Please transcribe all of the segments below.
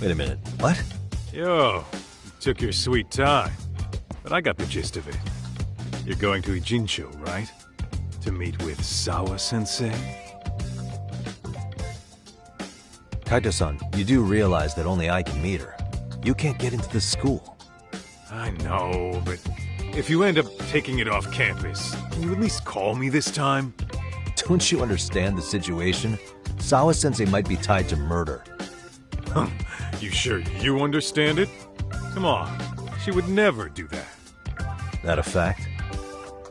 Wait a minute, what? Yo, you took your sweet time, but I got the gist of it. You're going to Ijincho, right? To meet with Sawa-sensei? Kaito-san, you do realize that only I can meet her. You can't get into the school. I know, but if you end up taking it off campus, can you at least call me this time? Don't you understand the situation? Sawa-sensei might be tied to murder. You sure you understand it? Come on, she would never do that. That a fact?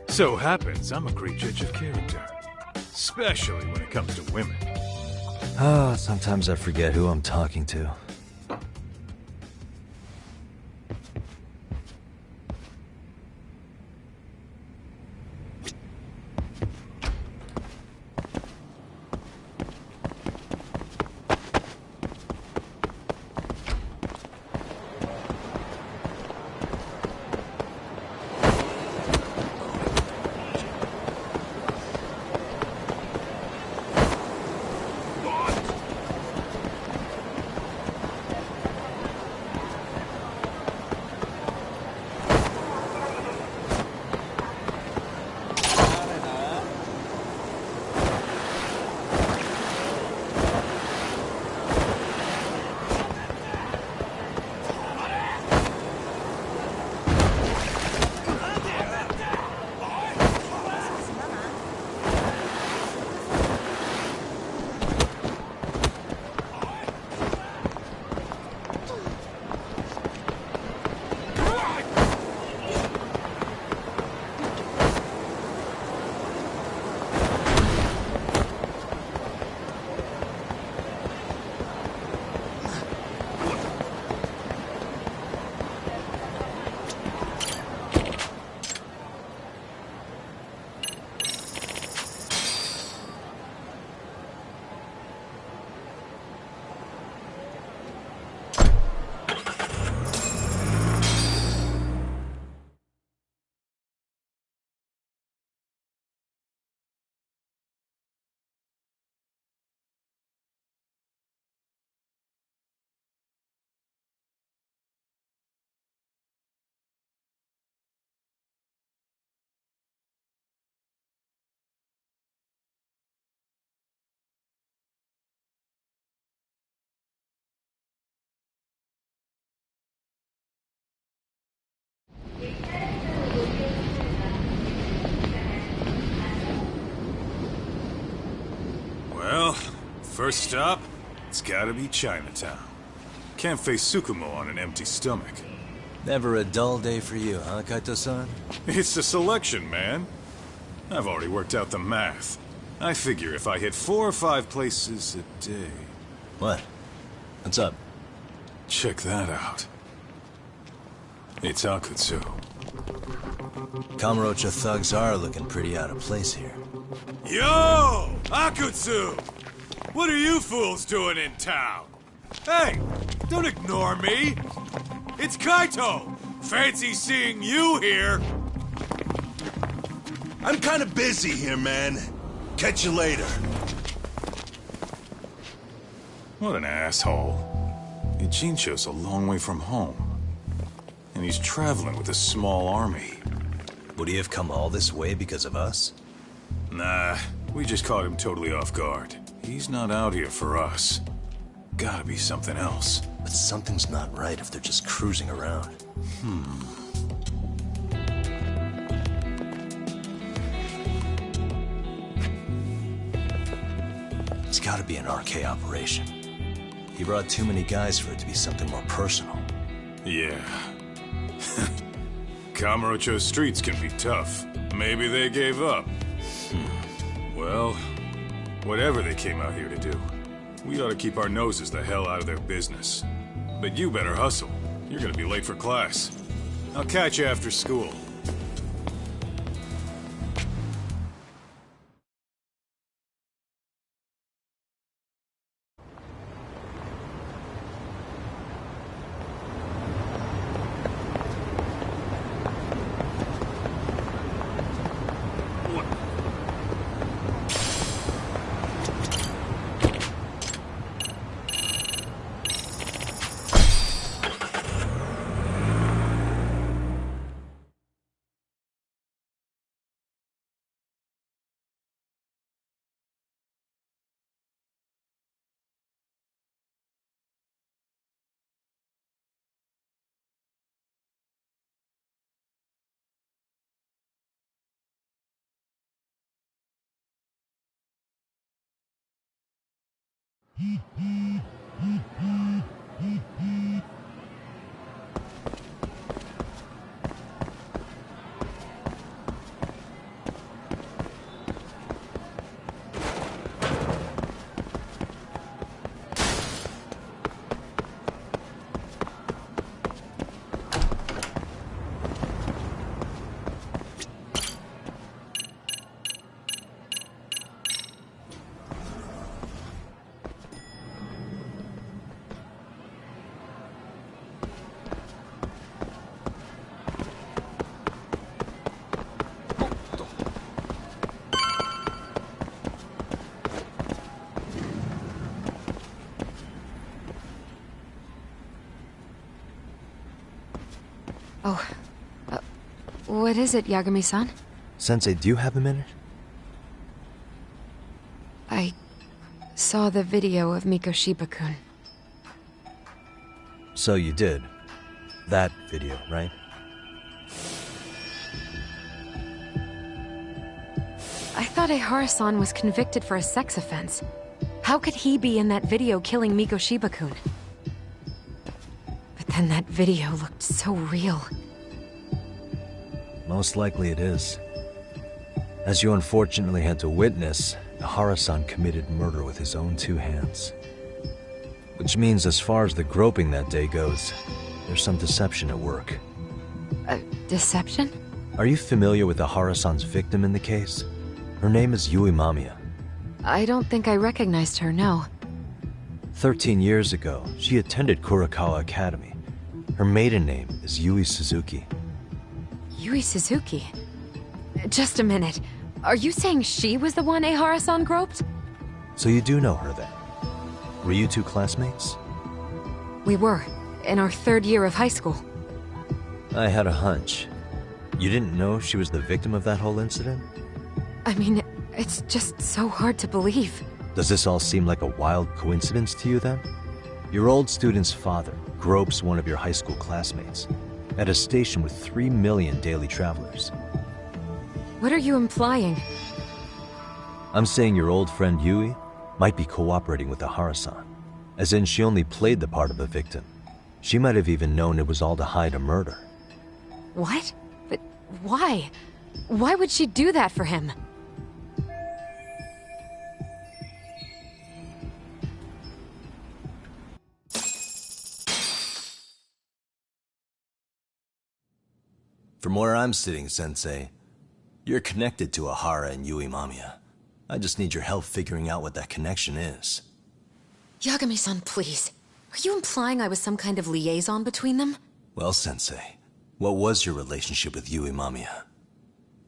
So happens I'm a great judge of character. Especially when it comes to women. Sometimes I forget who I'm talking to. Well, first stop, it's gotta be Chinatown. Can't face Tsukumo on an empty stomach. Never a dull day for you, huh, Kaito-san? It's the selection, man. I've already worked out the math. I figure if I hit 4 or 5 places a day... What? What's up? Check that out. It's Akutsu. Kamurocho thugs are looking pretty out of place here. Yo! Akutsu! What are you fools doing in town? Hey! Don't ignore me! It's Kaito! Fancy seeing you here! I'm kinda busy here, man. Catch you later. What an asshole. Ijincho's a long way from home. And he's traveling with a small army. Would he have come all this way because of us? Nah, we just caught him totally off guard. He's not out here for us. Gotta be something else. But something's not right if they're just cruising around. It's gotta be an RK operation. He brought too many guys for it to be something more personal. Yeah. Kamurocho streets can be tough. Maybe they gave up. Well, whatever they came out here to do, we ought to keep our noses the hell out of their business. But you better hustle. You're gonna be late for class. I'll catch you after school. Oh, what is it, Yagami-san? Sensei, do you have a minute? I saw the video of Mikoshiba-kun. So you did. That video, right? I thought Ehara-san was convicted for a sex offense. How could he be in that video killing Mikoshiba-kun? But then that video looked so real. Most likely it is. As you unfortunately had to witness, Ehara-san committed murder with his own two hands. Which means as far as the groping that day goes, there's some deception at work. Deception? Are you familiar with Ehara-san's victim in the case? Her name is Yui Mamiya. I don't think I recognized her, no. 13 years ago, she attended Kurakawa Academy. Her maiden name is Yui Suzuki. Yui Suzuki? Just a minute. Are you saying she was the one Ehara-san groped? So you do know her then? Were you two classmates? We were, in our third year of high school. I had a hunch. You didn't know she was the victim of that whole incident? I mean, it's just so hard to believe. Does this all seem like a wild coincidence to you then? Your old student's father gropes one of your high school classmates at a station with 3 million daily travelers. What are you implying? I'm saying your old friend Yui might be cooperating with Ehara-san, as in she only played the part of a victim. She might have even known it was all to hide a murder. What? But why? Why would she do that for him? From where I'm sitting, Sensei, you're connected to Ehara and Yui Mamiya. I just need your help figuring out what that connection is. Yagami-san, please. Are you implying I was some kind of liaison between them? Well, Sensei, what was your relationship with Yui Mamiya?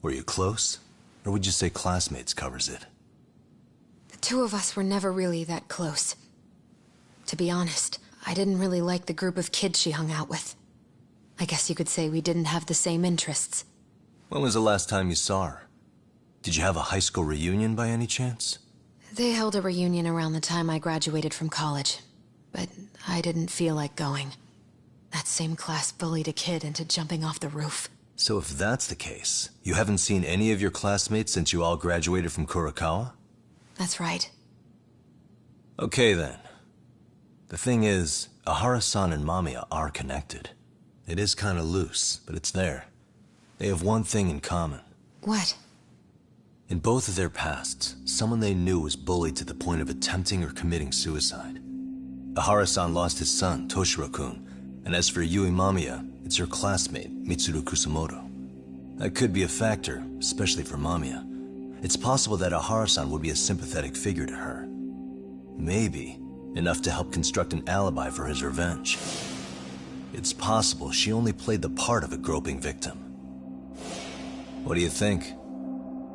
Were you close? Or would you say classmates covers it? The two of us were never really that close. To be honest, I didn't really like the group of kids she hung out with. I guess you could say we didn't have the same interests. When was the last time you saw her? Did you have a high school reunion by any chance? They held a reunion around the time I graduated from college, but I didn't feel like going. That same class bullied a kid into jumping off the roof. So if that's the case, you haven't seen any of your classmates since you all graduated from Kurakawa? That's right. Okay then. The thing is, Ehara-san and Mamiya are connected. It is kinda loose, but it's there. They have one thing in common. What? In both of their pasts, someone they knew was bullied to the point of attempting or committing suicide. Ehara-san lost his son, Toshiro-kun, and as for Yui Mamiya, it's her classmate, Mitsuru Kusamoto. That could be a factor, especially for Mamiya. It's possible that Ehara-san would be a sympathetic figure to her. Maybe enough to help construct an alibi for his revenge. It's possible she only played the part of a groping victim. What do you think?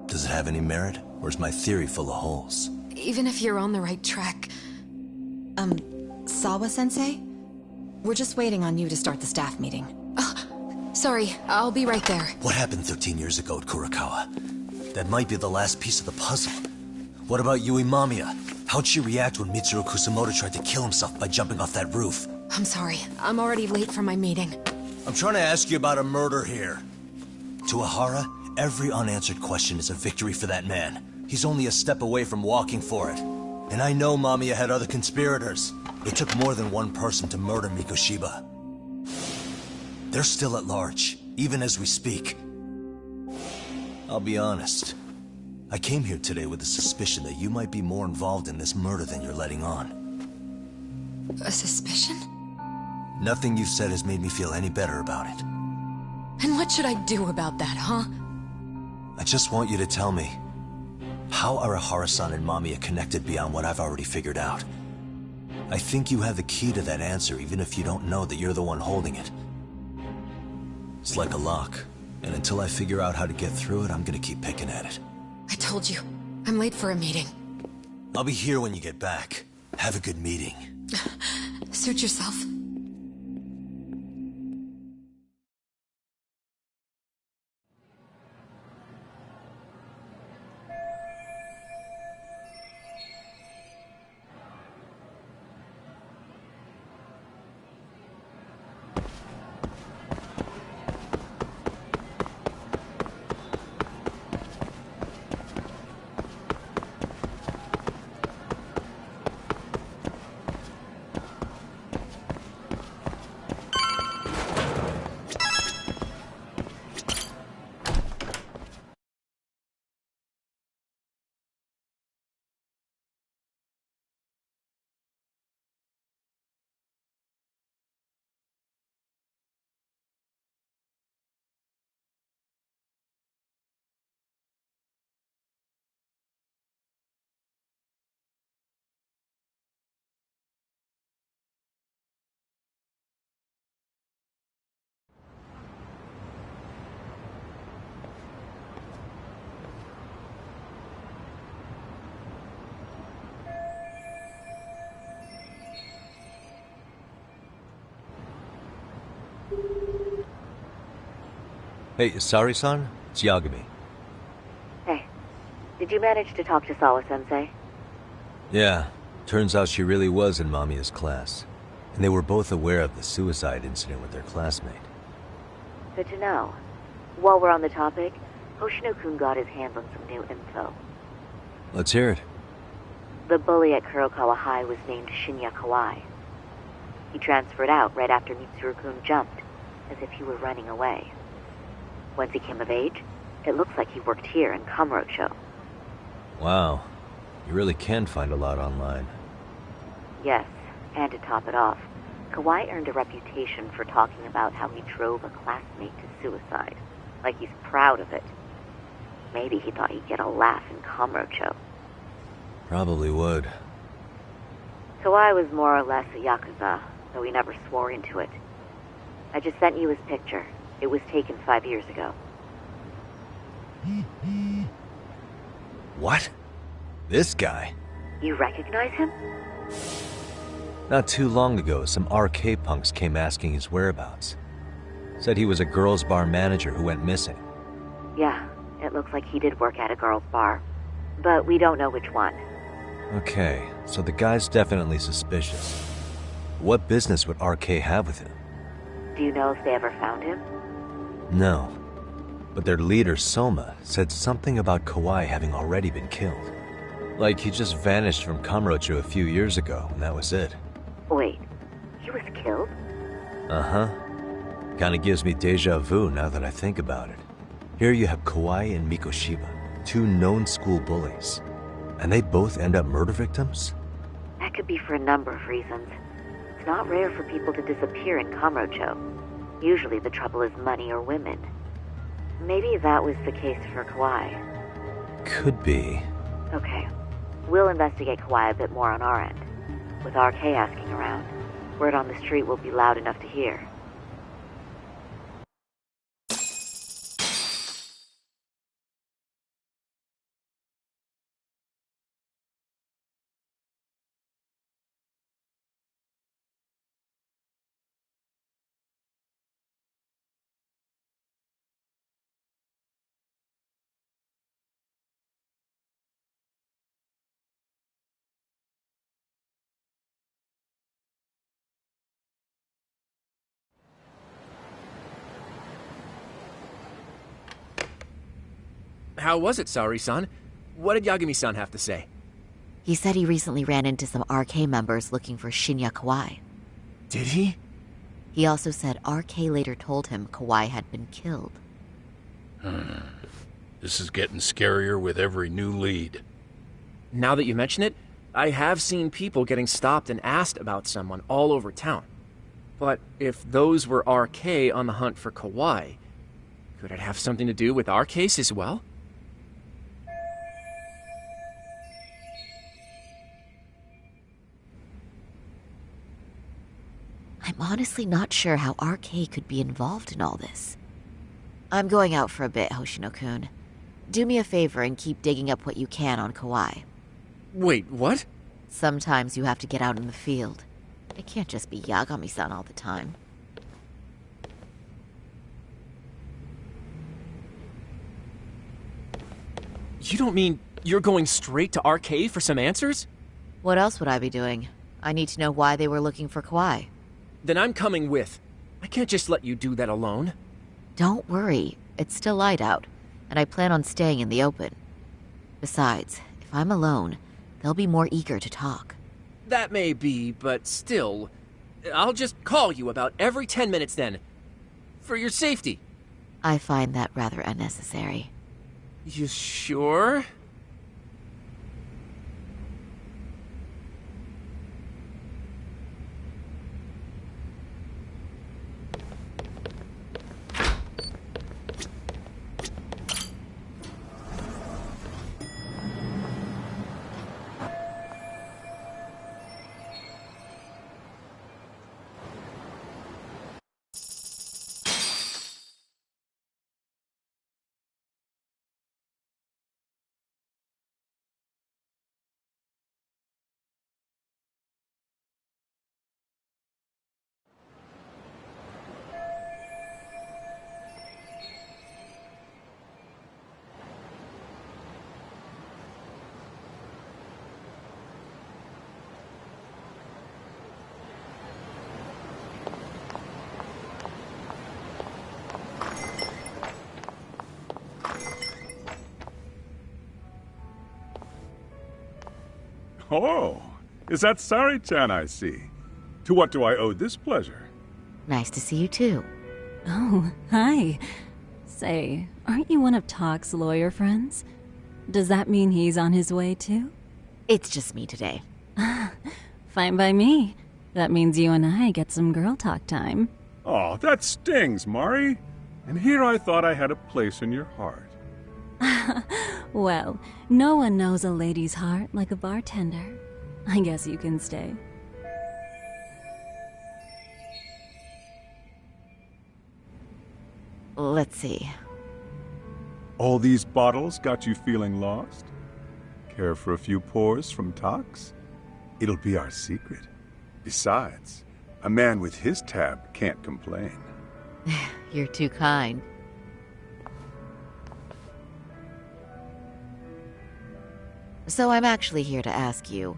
Does it have any merit, or is my theory full of holes? Even if you're on the right track... Sawa-sensei? We're just waiting on you to start the staff meeting. Sorry, I'll be right there. What happened 13 years ago at Kurakawa? That might be the last piece of the puzzle. What about Yui Mamiya? How'd she react when Mitsuru Kusamoto tried to kill himself by jumping off that roof? I'm sorry, I'm already late for my meeting. I'm trying to ask you about a murder here. To Ehara, every unanswered question is a victory for that man. He's only a step away from walking for it. And I know Mamiya had other conspirators. It took more than one person to murder Mikoshiba. They're still at large, even as we speak. I'll be honest. I came here today with the suspicion that you might be more involved in this murder than you're letting on. A suspicion? Nothing you've said has made me feel any better about it. And what should I do about that, huh? I just want you to tell me, how are Ahara-san and Mamiya connected beyond what I've already figured out? I think you have the key to that answer, even if you don't know that you're the one holding it. It's like a lock, and until I figure out how to get through it, I'm gonna keep picking at it. I told you, I'm late for a meeting. I'll be here when you get back. Have a good meeting. Suit yourself. Hey, Sari-san? It's Yagami. Hey, did you manage to talk to Sawa-sensei? Yeah, turns out she really was in Mamiya's class. And they were both aware of the suicide incident with their classmate. Good to know. While we're on the topic, Hoshino-kun got his hands on some new info. Let's hear it. The bully at Kurokawa High was named Shinya Kawai. He transferred out right after Mitsuru-kun jumped, as if he were running away. Once he came of age, it looks like he worked here in Kamurocho. Wow. You really can find a lot online. Yes, and to top it off, Kawai earned a reputation for talking about how he drove a classmate to suicide. Like he's proud of it. Maybe he thought he'd get a laugh in Kamurocho. Probably would. Kawai was more or less a Yakuza, though he never swore into it. I just sent you his picture. It was taken 5 years ago. What? This guy? You recognize him? Not too long ago, some RK punks came asking his whereabouts. Said he was a girls' bar manager who went missing. Yeah, it looks like he did work at a girls' bar. But we don't know which one. Okay, so the guy's definitely suspicious. What business would RK have with him? Do you know if they ever found him? No. But their leader, Soma, said something about Kawai having already been killed. Like he just vanished from Kamurocho a few years ago, and that was it. Wait, he was killed? Uh-huh. Kinda gives me deja vu now that I think about it. Here you have Kawai and Mikoshiba, two known school bullies. And they both end up murder victims? That could be for a number of reasons. It's not rare for people to disappear in Kamurocho. Usually the trouble is money or women. Maybe that was the case for Kawai. Could be. Okay. We'll investigate Kawai a bit more on our end. With RK asking around, word on the street will be loud enough to hear. How was it, Saori-san? What did Yagami-san have to say? He said he recently ran into some RK members looking for Shinya Kawai. Did he? He also said RK later told him Kawai had been killed. This is getting scarier with every new lead. Now that you mention it, I have seen people getting stopped and asked about someone all over town. But if those were RK on the hunt for Kawai, could it have something to do with our case as well? I'm honestly not sure how RK could be involved in all this. I'm going out for a bit, Hoshino-kun. Do me a favor and keep digging up what you can on Kawai. Wait, what? Sometimes you have to get out in the field. It can't just be Yagami-san all the time. You don't mean you're going straight to RK for some answers? What else would I be doing? I need to know why they were looking for Kawai. Then I'm coming with. I can't just let you do that alone. Don't worry, it's still light out, and I plan on staying in the open. Besides, if I'm alone, they'll be more eager to talk. That may be, but still, I'll just call you about every 10 minutes then. For your safety. I find that rather unnecessary. You sure? Oh, is that Sari-chan I see? To what do I owe this pleasure? Nice to see you too. Oh, hi. Say, aren't you one of Talk's lawyer friends? Does that mean he's on his way too? It's just me today. Fine by me. That means you and I get some girl talk time. Oh, that stings, Mari. And here I thought I had a place in your heart. Well, no one knows a lady's heart like a bartender. I guess you can stay. Let's see. All these bottles got you feeling lost? Care for a few pours from Tox? It'll be our secret. Besides, a man with his tab can't complain. You're too kind. So I'm actually here to ask you,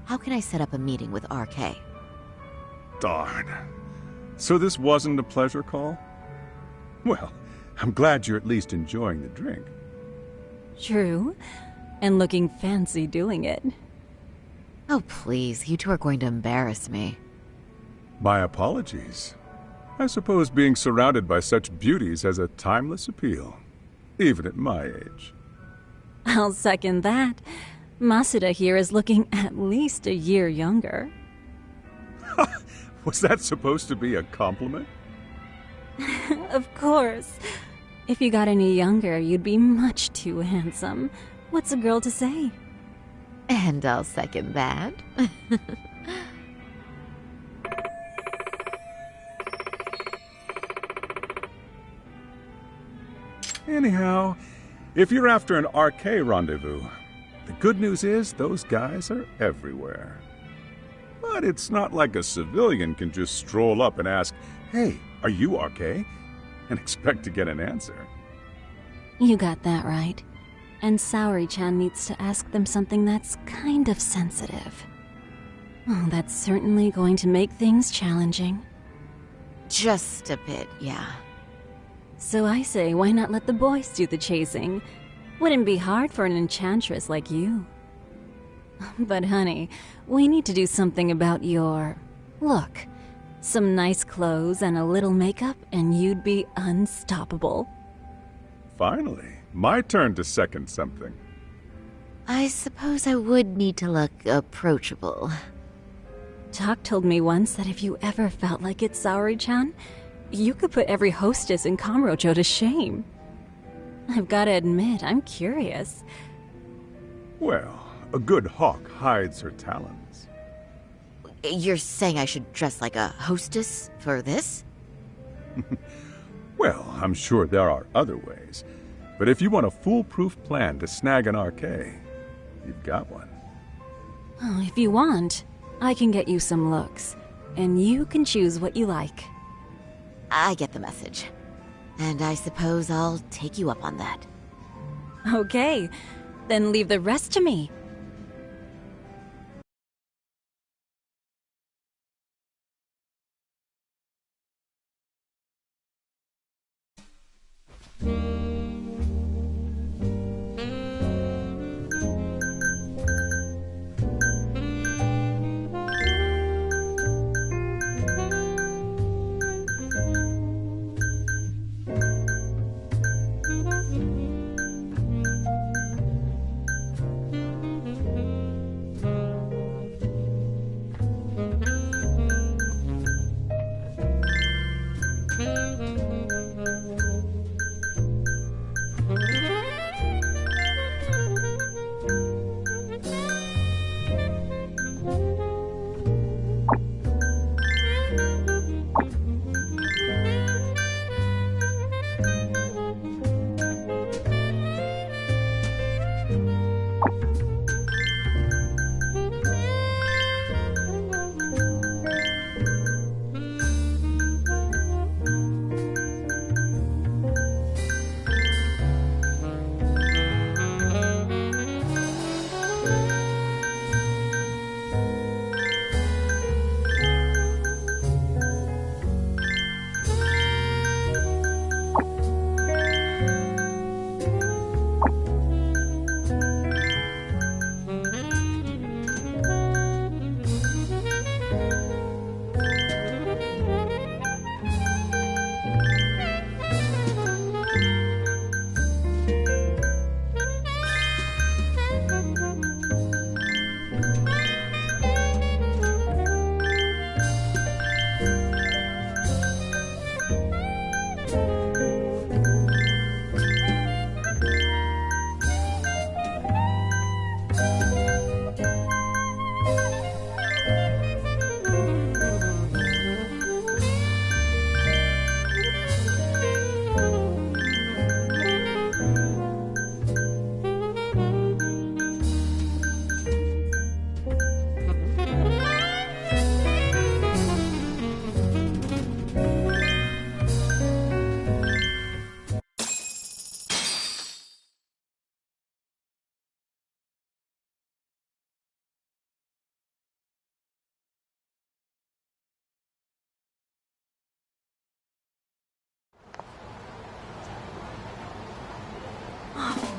how can I set up a meeting with RK? Darn. So this wasn't a pleasure call? Well, I'm glad you're at least enjoying the drink. True. And looking fancy doing it. Oh, please, you two are going to embarrass me. My apologies. I suppose being surrounded by such beauties has a timeless appeal, even at my age. I'll second that. Masuda here is looking at least a year younger. Was that supposed to be a compliment? Of course. If you got any younger, you'd be much too handsome. What's a girl to say? And I'll second that. Anyhow, if you're after an RK rendezvous, the good news is those guys are everywhere. But it's not like a civilian can just stroll up and ask, "Hey, are you RK?" and expect to get an answer. You got that right. And Saori-chan needs to ask them something that's kind of sensitive. Oh, that's certainly going to make things challenging. Just a bit, yeah. So I say, why not let the boys do the chasing? Wouldn't be hard for an enchantress like you. But honey, we need to do something about your look. Some nice clothes and a little makeup, and you'd be unstoppable. Finally, my turn to second something. I suppose I would need to look approachable. Talk told me once that if you ever felt like it, Saori-chan, you could put every hostess in Kamurocho to shame. I've gotta admit, I'm curious. Well, a good hawk hides her talons. You're saying I should dress like a hostess for this? Well, I'm sure there are other ways. But if you want a foolproof plan to snag an RK, you've got one. Oh, if you want, I can get you some looks, and you can choose what you like. I get the message. And I suppose I'll take you up on that. Okay, then leave the rest to me.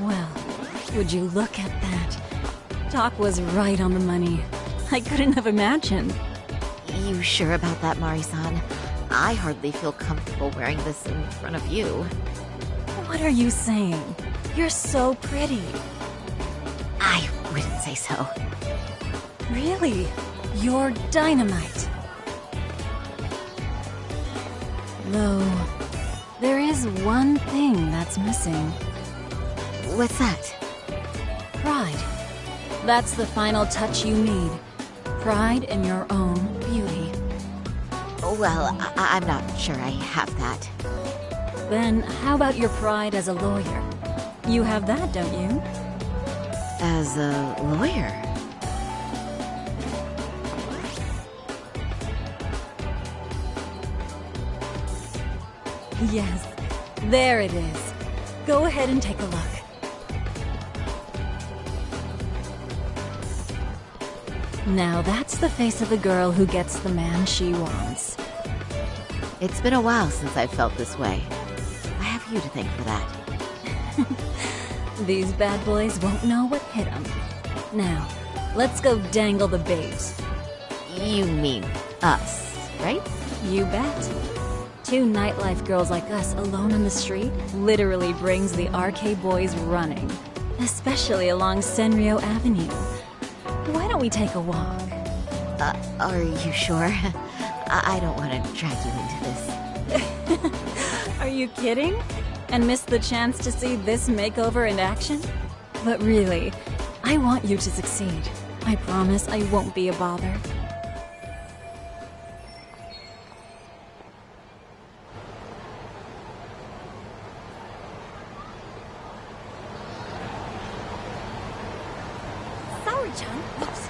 Well, would you look at that? Doc was right on the money. I couldn't have imagined. You sure about that, Mari-san? I hardly feel comfortable wearing this in front of you. What are you saying? You're so pretty. I wouldn't say so. Really? You're dynamite. Though, there is one thing that's missing. What's that? Pride. That's the final touch you need. Pride in your own beauty. Well, I'm not sure I have that. Then how about your pride as a lawyer? You have that, don't you? As a lawyer? Yes, there it is. Go ahead and take a look. Now that's the face of a girl who gets the man she wants. It's been a while since I've felt this way. I have you to thank for that. These bad boys won't know what hit them. Now, Let's go dangle the bait. You mean us, right? You bet. Two nightlife girls like us alone on the street literally brings the RK boys running. Especially along Senryo Avenue. Why don't we take a walk? Are you sure? I don't want to drag you into this. Are you kidding? And miss the chance to see this makeover in action? But really, I want you to succeed. I promise I won't be a bother. Saori-chan? Whoops.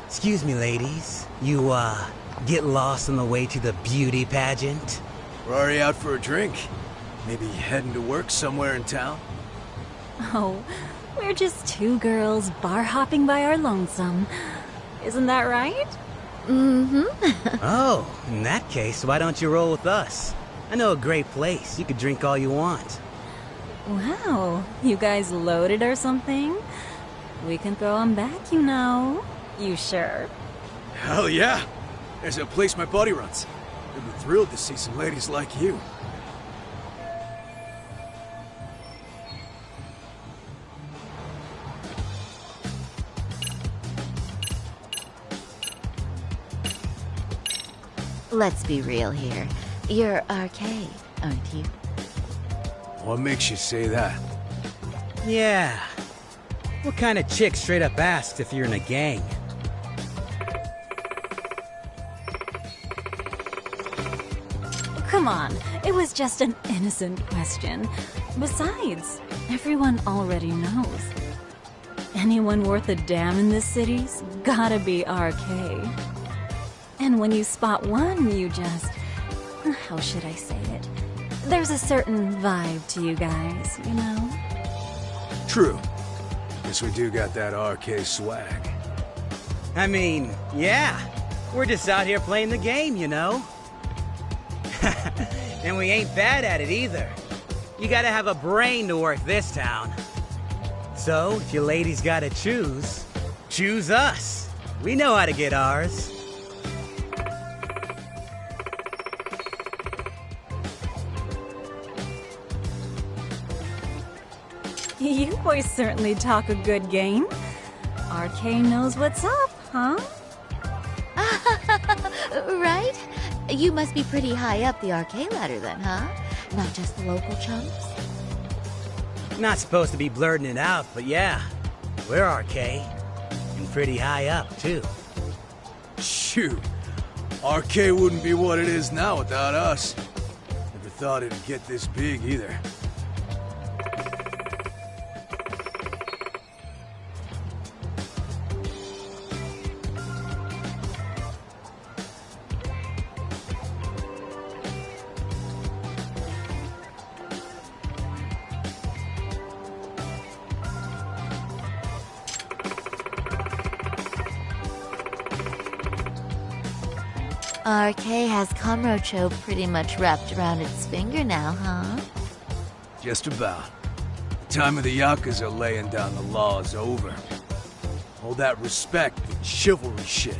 Excuse me, ladies. You, get lost on the way to the beauty pageant? We're already out for a drink. Maybe heading to work somewhere in town? Oh, we're just two girls bar hopping by our lonesome. Isn't that right? Mm-hmm. Oh, in that case, why don't you roll with us? I know a great place. You could drink all you want. Wow, you guys loaded or something? We can throw them back, you know. You sure? Hell yeah! There's a place my buddy runs. They'd be thrilled to see some ladies like you. Let's be real here. You're RK, aren't you? What makes you say that? Yeah. What kind of chick straight up asks if you're in a gang? Come on, it was just an innocent question. Besides, everyone already knows. Anyone worth a damn in this city's gotta be RK. And when you spot one, you just... how should I say it? There's a certain vibe to you guys, you know? True. Guess we do got that RK swag. I mean, yeah. We're just out here playing the game, you know? And we ain't bad at it either. You gotta have a brain to work this town. So, if you ladies gotta choose us. We know how to get ours. You boys certainly talk a good game. RK knows what's up, huh? Right? You must be pretty high up the RK ladder then, huh? Not just the local chumps? Not supposed to be blurting it out, but yeah. We're RK. And pretty high up, too. Shoot. RK wouldn't be what it is now without us. Never thought it'd get this big either. RK has Kamurocho pretty much wrapped around its finger now, huh? Just about. The time of the Yakuza laying down the law is over. All that respect and chivalry shit.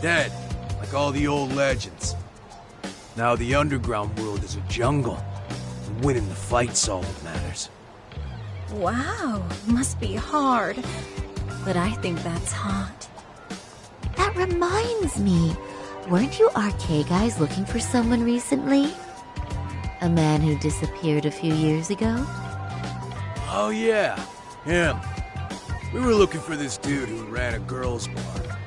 Dead, like all the old legends. Now the underground world is a jungle. And winning the fight's all that matters. Wow, must be hard. But I think that's hot. That reminds me. Weren't you RK guys looking for someone recently? A man who disappeared a few years ago? Oh yeah, him. We were looking for this dude who ran a girls' bar.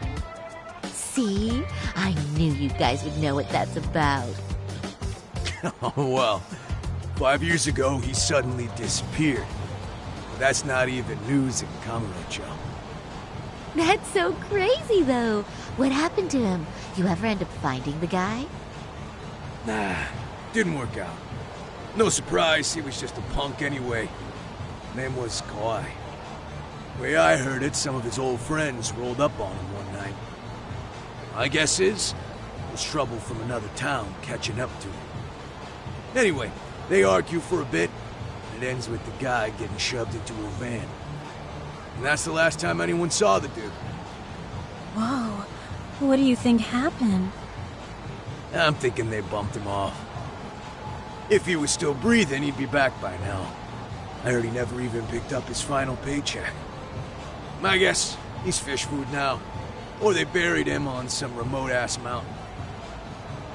See? I knew you guys would know what that's about. Oh, well. 5 years ago, he suddenly disappeared. But that's not even news in Kamurocho. That's so crazy, though. What happened to him? You ever end up finding the guy? Nah, didn't work out. No surprise, he was just a punk anyway. Name was Kawhi. Way I heard it, some of his old friends rolled up on him one night. My guess is, it was trouble from another town catching up to him. Anyway, they argue for a bit, and it ends with the guy getting shoved into a van. And that's the last time anyone saw the dude. Whoa. What do you think happened? I'm thinking they bumped him off. If he was still breathing, he'd be back by now. I heard he never even picked up his final paycheck. My guess, he's fish food now. Or they buried him on some remote-ass mountain.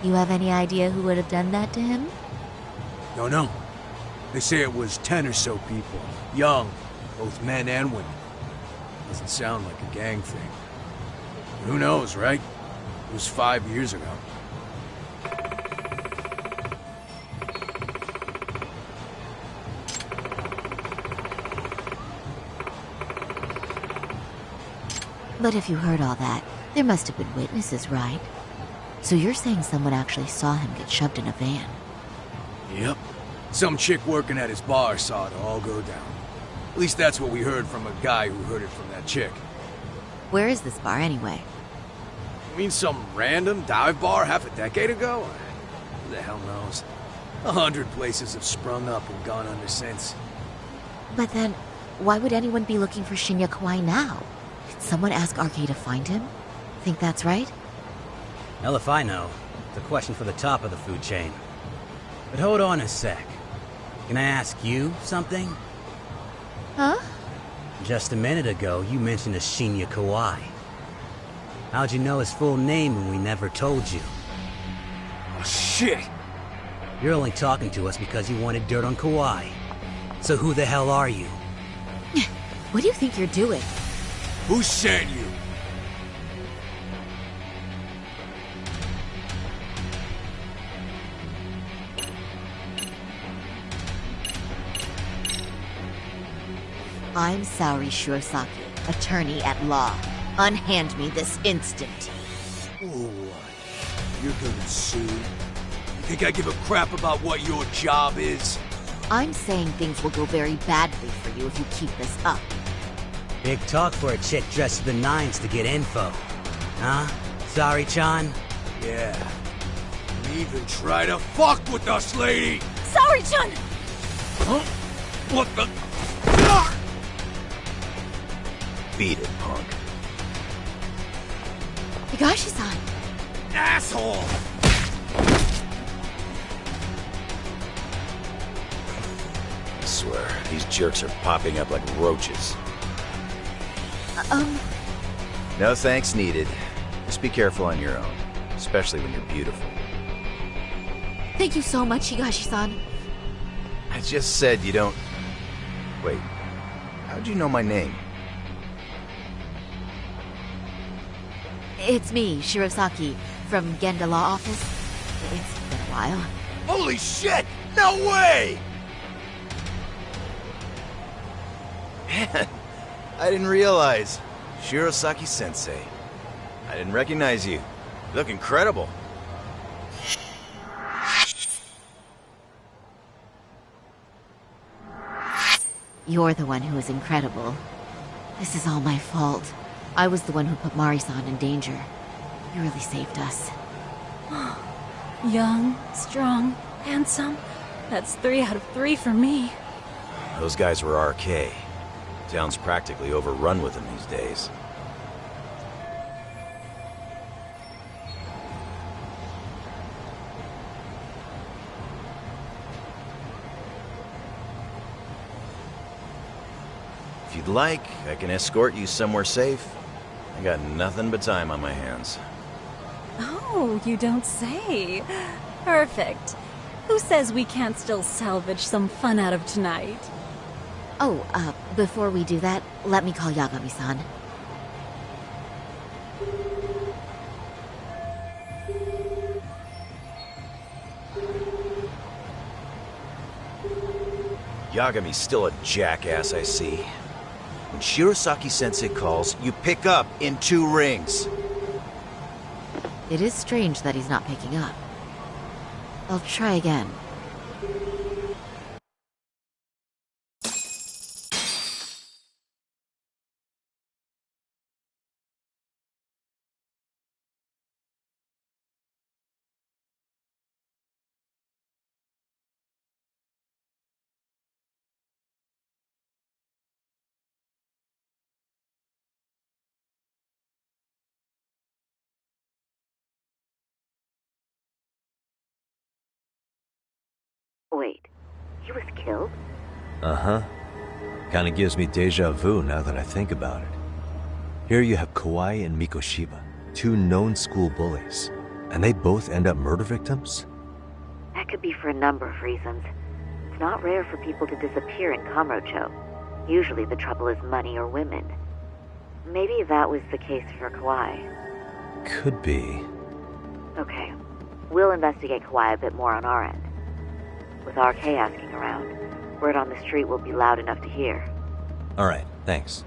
You have any idea who would have done that to him? Don't know. They say it was 10 or so people. Young, both men and women. Doesn't sound like a gang thing. Who knows, right? It was 5 years ago. But if you heard all that, there must have been witnesses, right? So you're saying someone actually saw him get shoved in a van? Yep. Some chick working at his bar saw it all go down. At least that's what we heard from a guy who heard it from that chick. Where is this bar anyway? You mean some random dive bar half a decade ago? Who the hell knows? 100 places have sprung up and gone under since. But then, why would anyone be looking for Shinya Kawai now? Did someone ask RK to find him? Think that's right? Hell if I know. It's a question for the top of the food chain. But hold on a sec. Can I ask you something? Huh? Just a minute ago, you mentioned a Shinya Kawai. How'd you know his full name when we never told you? Oh, shit! You're only talking to us because you wanted dirt on Kawhi. So who the hell are you? What do you think you're doing? Who sent you? I'm Saori Shirosaki, attorney at law. Unhand me this instant. What? You're gonna sue? You think I give a crap about what your job is? I'm saying things will go very badly for you if you keep this up. Big talk for a chick dressed to the nines to get info. Huh? Sorry, Chan? Yeah. Don't even try to fuck with us, lady! Sorry, Chan! Huh? What the... Beat it, punk. Higashi-san! Asshole! I swear, these jerks are popping up like roaches. No thanks needed. Just be careful on your own, especially when you're beautiful. Thank you so much, Higashi-san. I just said you don't... Wait, how'd you know my name? It's me, Shirosaki, from Genda Law Office. It's been a while. Holy shit! No way! Man, I didn't realize. Shirosaki-sensei. I didn't recognize you. You look incredible. You're the one who is incredible. This is all my fault. I was the one who put Mari-san in danger. You really saved us. Young, strong, handsome. That's 3 out of 3 for me. Those guys were RK. Town's practically overrun with them these days. If you'd like, I can escort you somewhere safe. I got nothing but time on my hands. Oh, you don't say. Perfect. Who says we can't still salvage some fun out of tonight? Oh, before we do that, let me call Yagami-san. Yagami's still a jackass, I see. When Shirosaki-sensei calls, you pick up in 2 rings. It is strange that he's not picking up. I'll try again. Wait, he was killed? Uh-huh. Kinda gives me deja vu now that I think about it. Here you have Kawai and Mikoshiba, 2 known school bullies, and they both end up murder victims? That could be for a number of reasons. It's not rare for people to disappear in Kamurocho. Usually the trouble is money or women. Maybe that was the case for Kawai. Could be. Okay, we'll investigate Kawai a bit more on our end. With RK asking around, word on the street will be loud enough to hear. Alright, thanks.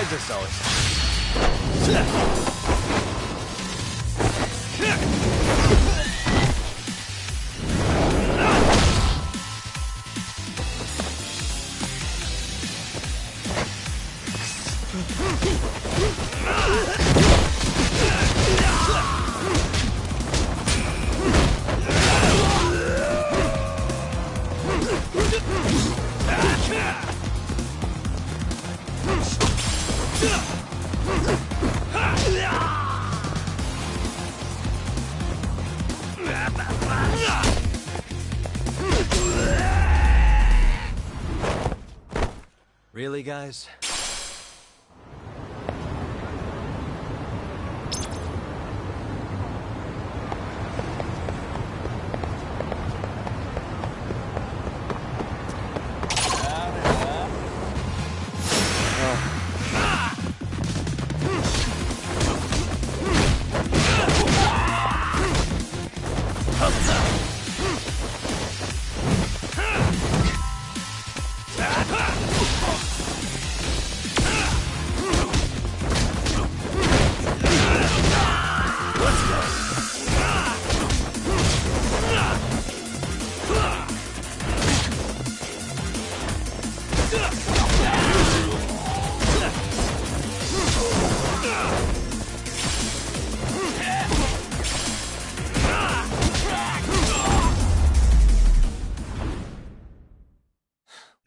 surprise us always. Really, guys?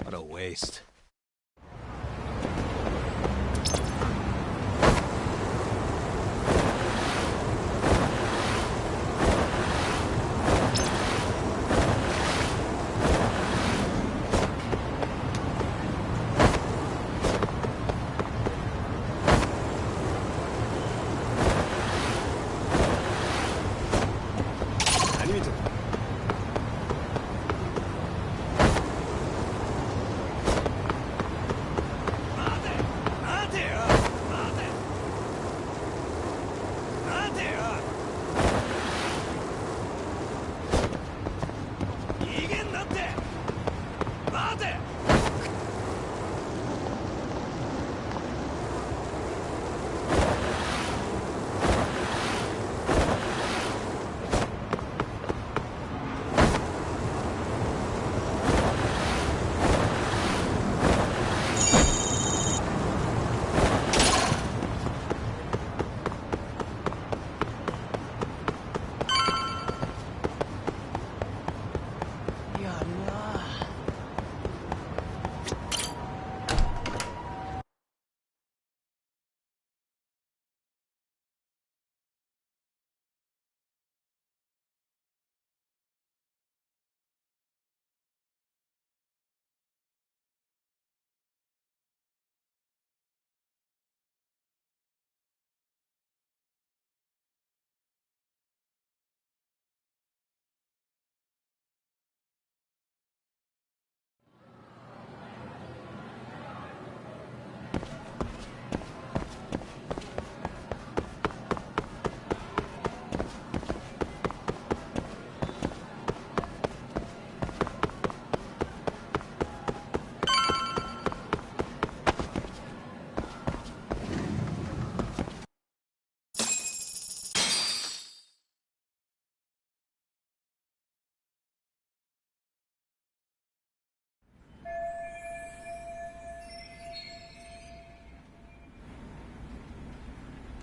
What a waste.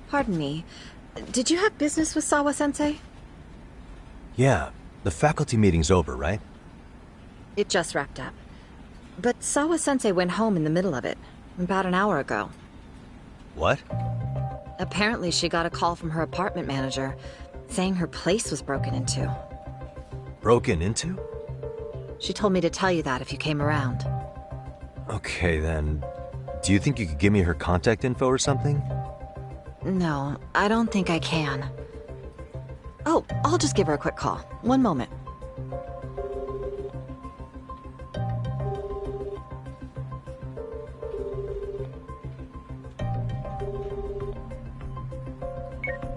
Pardon me. Did you have business with Sawa-sensei? Yeah, the faculty meeting's over, right? It just wrapped up. But Sawa-sensei went home in the middle of it, about an hour ago. What? Apparently she got a call from her apartment manager, saying her place was broken into. Broken into? She told me to tell you that if you came around. Okay, then. Do you think you could give me her contact info or something? No, I don't think I can. Oh, I'll just give her a quick call. One moment.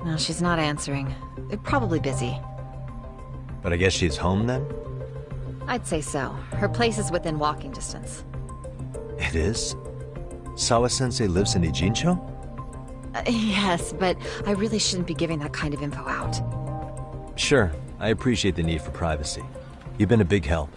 No, she's not answering. They're probably busy. But I guess she's home then? I'd say so. Her place is within walking distance. It is? Sawa-sensei lives in Ijincho? Yes, but I really shouldn't be giving that kind of info out. Sure, I appreciate the need for privacy. You've been a big help.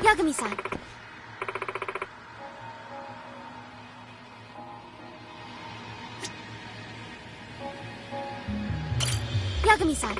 Yagami-san. Yagami-san.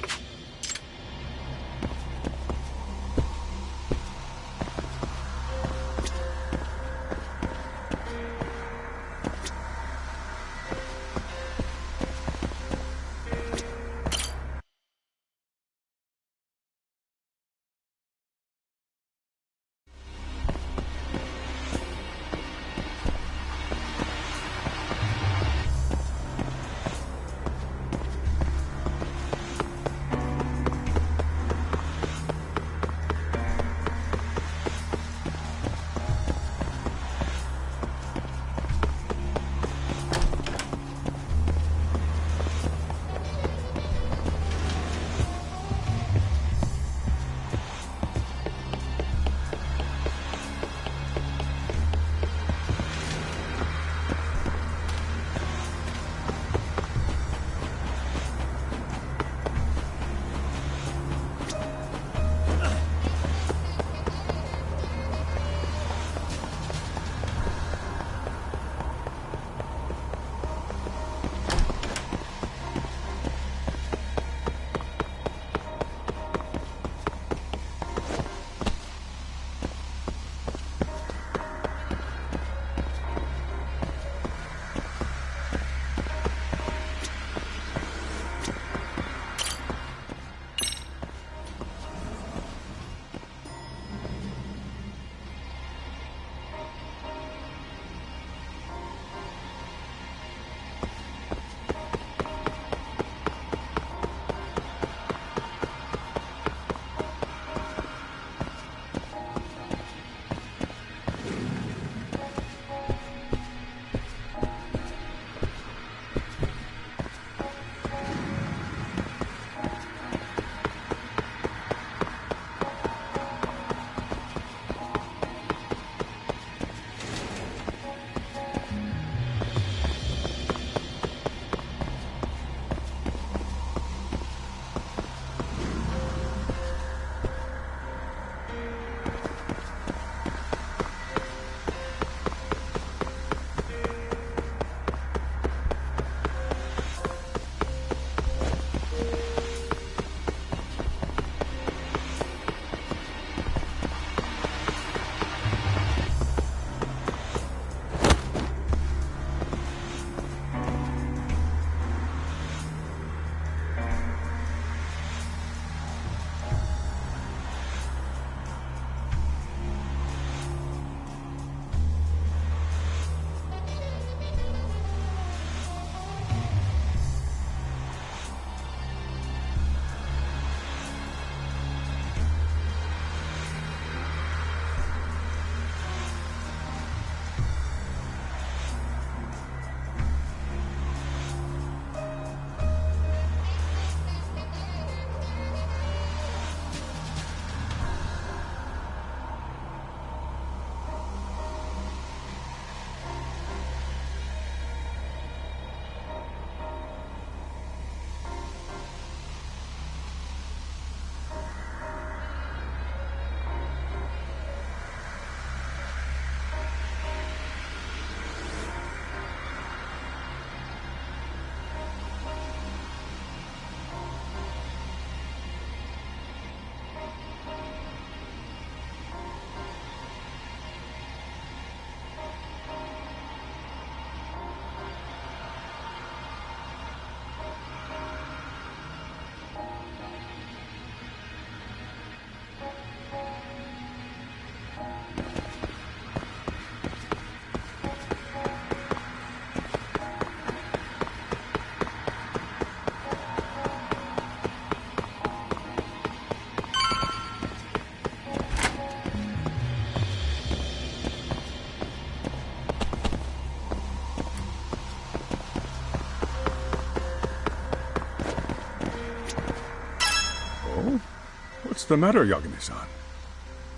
the matter, Yagami-san?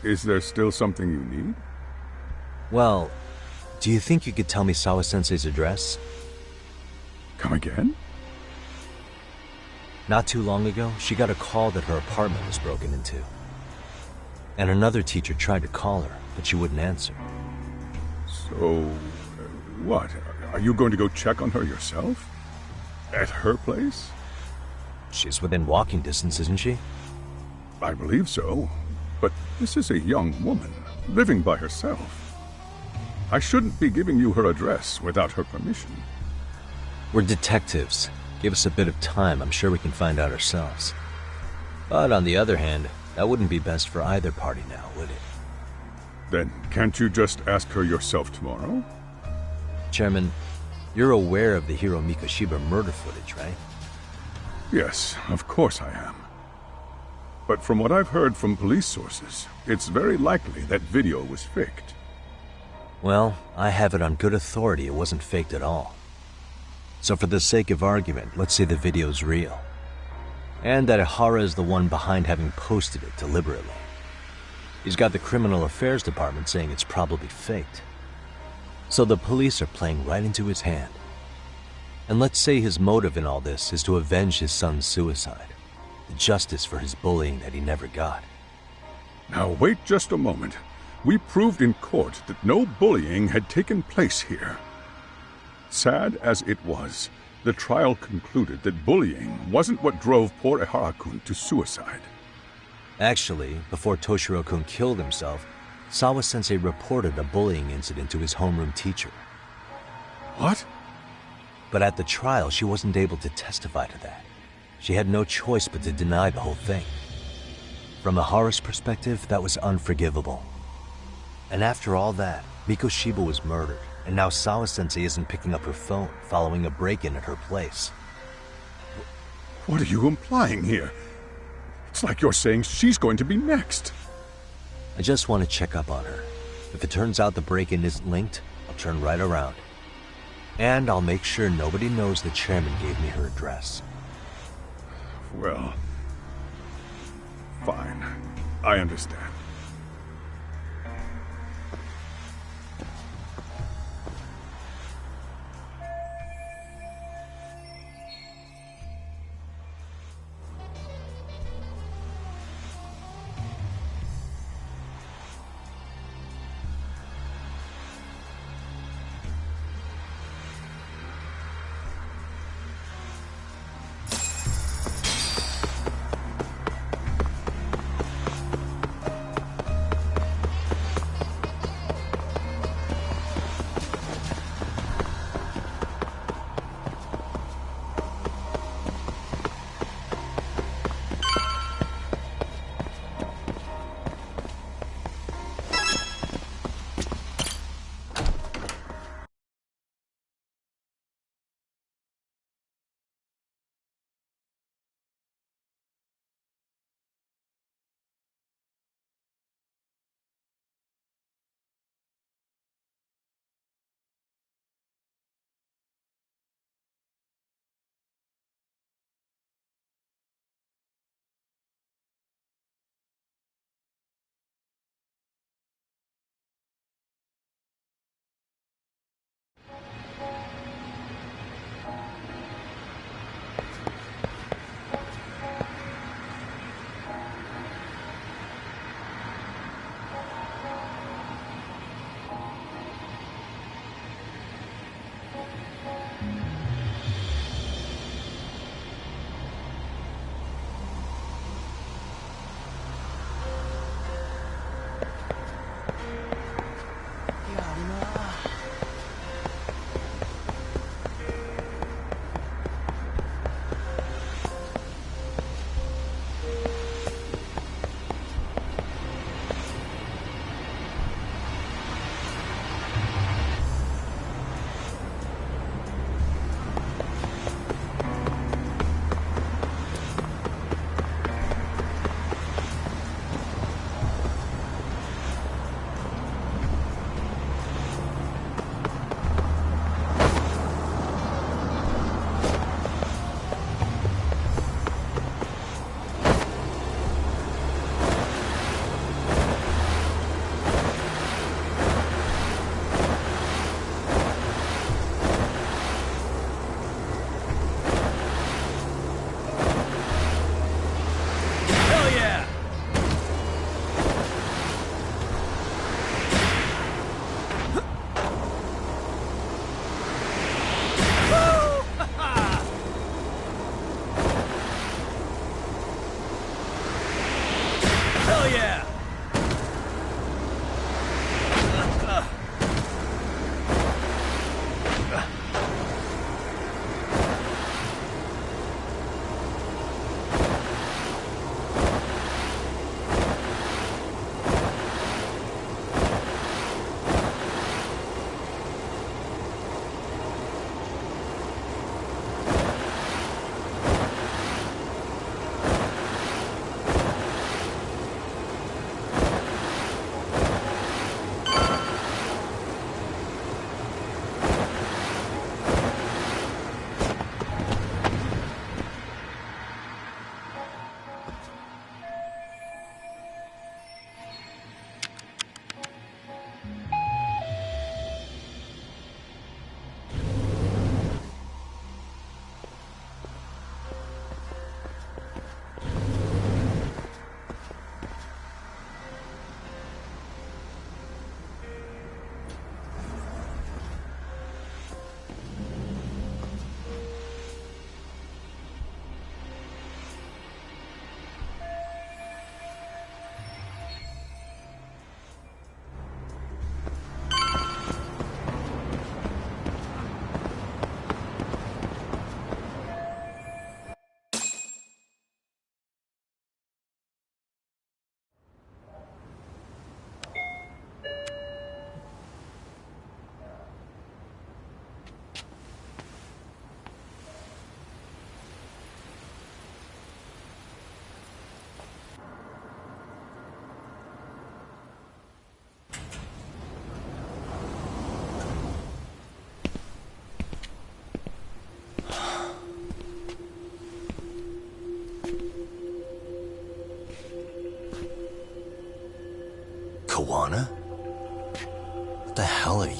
Is there still something you need? Well, do you think you could tell me Sawa-sensei's address? Come again? Not too long ago, she got a call that her apartment was broken into. And another teacher tried to call her, but she wouldn't answer. So, what? Are you going to go check on her yourself? At her place? She's within walking distance, isn't she? I believe so. But this is a young woman, living by herself. I shouldn't be giving you her address without her permission. We're detectives. Give us a bit of time, I'm sure we can find out ourselves. But on the other hand, that wouldn't be best for either party now, would it? Then can't you just ask her yourself tomorrow? Chairman, you're aware of the Hiro Mikoshiba murder footage, right? Yes, of course I am. But from what I've heard from police sources, it's very likely that video was faked. Well, I have it on good authority it wasn't faked at all. So for the sake of argument, let's say the video's real. And that Ihara is the one behind having posted it deliberately. He's got the Criminal Affairs Department saying it's probably faked. So the police are playing right into his hand. And let's say his motive in all this is to avenge his son's suicide. The justice for his bullying that he never got. Now wait just a moment. We proved in court that no bullying had taken place here. Sad as it was, the trial concluded that bullying wasn't what drove poor Ihara-kun to suicide. Actually, before Toshiro-kun killed himself, Sawa-sensei reported a bullying incident to his homeroom teacher. What? But at the trial, she wasn't able to testify to that. She had no choice but to deny the whole thing. From Ihara's perspective, that was unforgivable. And after all that, Mikoshiba was murdered, and now Sawa-sensei isn't picking up her phone following a break-in at her place. What are you implying here? It's like you're saying she's going to be next. I just want to check up on her. If it turns out the break-in isn't linked, I'll turn right around. And I'll make sure nobody knows the chairman gave me her address. Well, fine. I understand.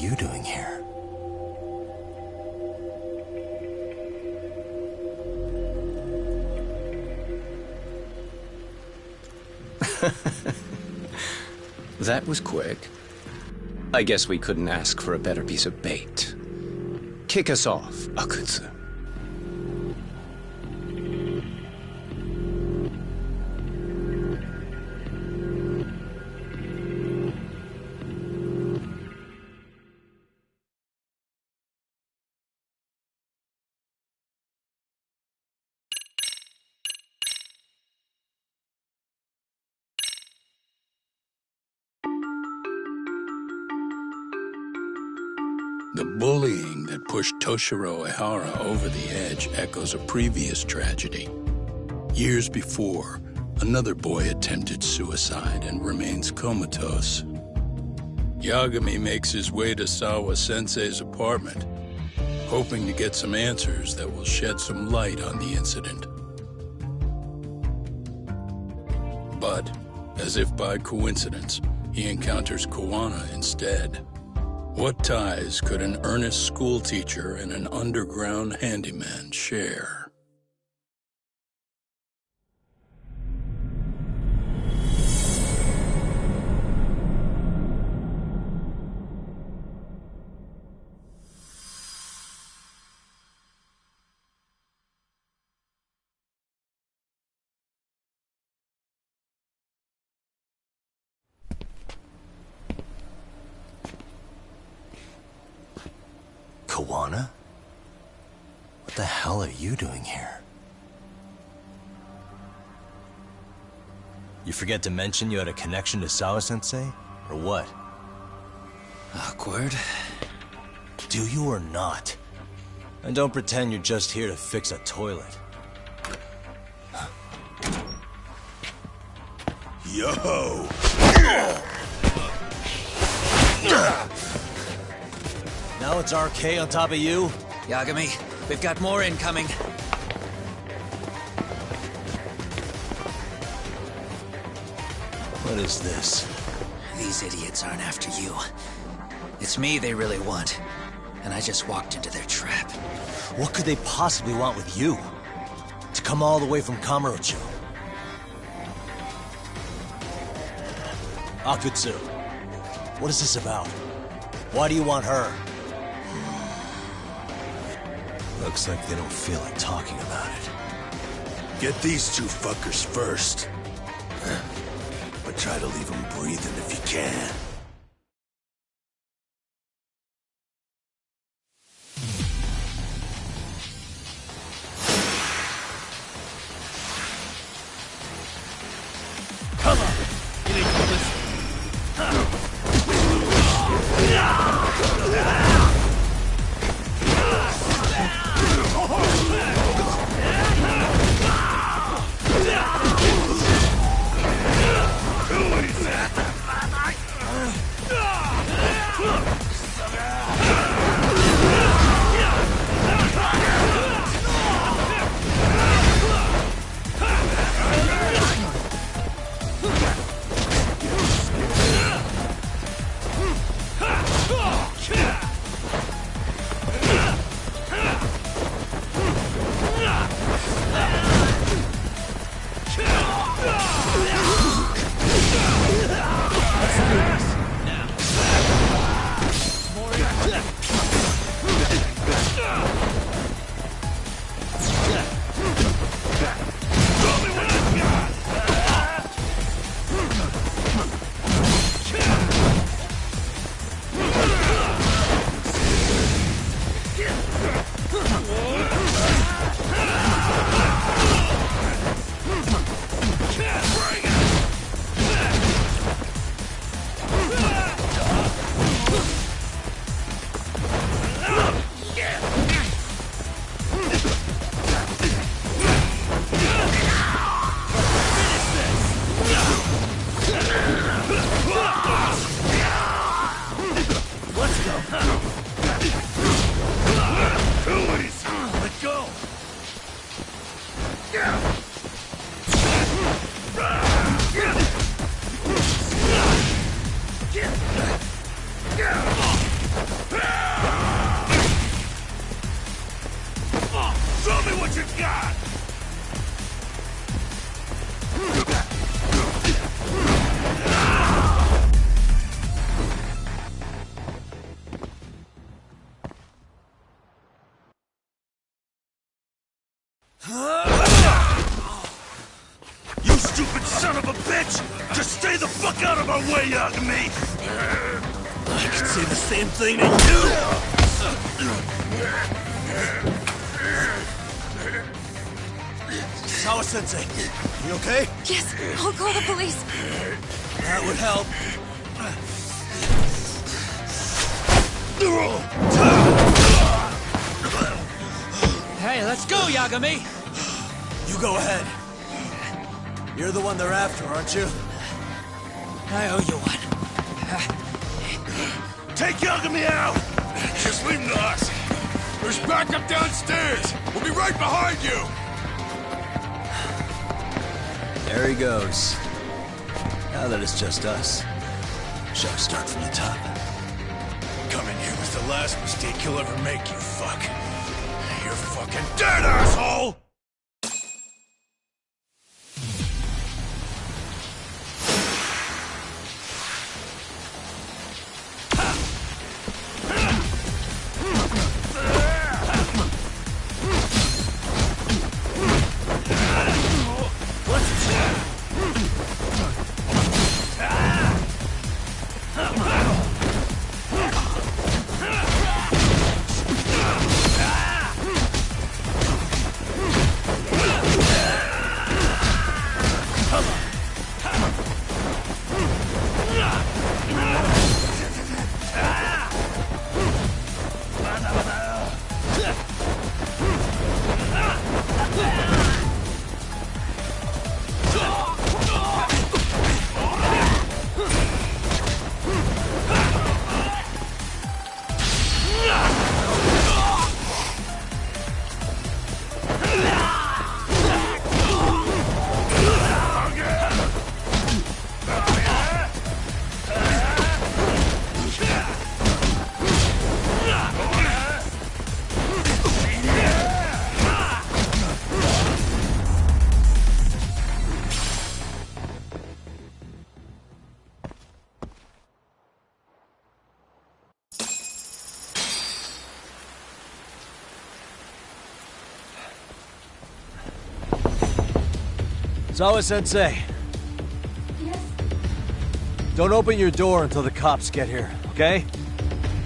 you doing here? That was quick. I guess we couldn't ask for a better piece of bait. Kick us off, Akutsu. The bullying that pushed Toshiro Ehara over the edge echoes a previous tragedy. Years before, another boy attempted suicide and remains comatose. Yagami makes his way to Sawa-sensei's apartment, hoping to get some answers that will shed some light on the incident. But, as if by coincidence, he encounters Kawana instead. What ties could an earnest schoolteacher and an underground handyman share? Kawana? What the hell are you doing here? You forget to mention you had a connection to Sawa-sensei? Or what? Awkward. Do you or not? And don't pretend you're just here to fix a toilet. Yo! Now it's RK on top of you? Yagami, we've got more incoming. What is this? These idiots aren't after you. It's me they really want. And I just walked into their trap. What could they possibly want with you? To come all the way from Kamurocho? Akutsu, what is this about? Why do you want her? Looks like they don't feel like talking about it. Get these two fuckers first. But try to leave them breathing if you can. Come on! You need to listen. God! You stupid son of a bitch! Just stay the fuck out of our way, Yagami! I could say the same thing to you! Sawa-sensei, you okay? Yes, I'll call the police. That would help. Hey, let's go, Yagami! You go ahead. You're the one they're after, aren't you? I owe you one. Take Yagami out! Just leave him to us. There's backup downstairs. We'll be right behind you. There he goes. Now that it's just us, shall we start from the top? Coming here was the last mistake he'll ever make, you fuck. You're fucking dead, asshole! Sawa-sensei. Yes? Don't open your door until the cops get here, okay?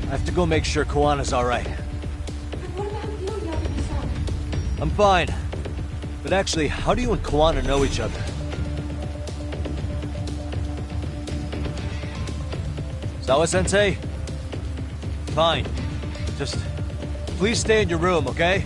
I have to go make sure Kawana's alright. But what about you, Yagami-san? I'm fine. But actually, how do you and Kawana know each other? Sawa-sensei? Fine. Just please stay in your room, okay?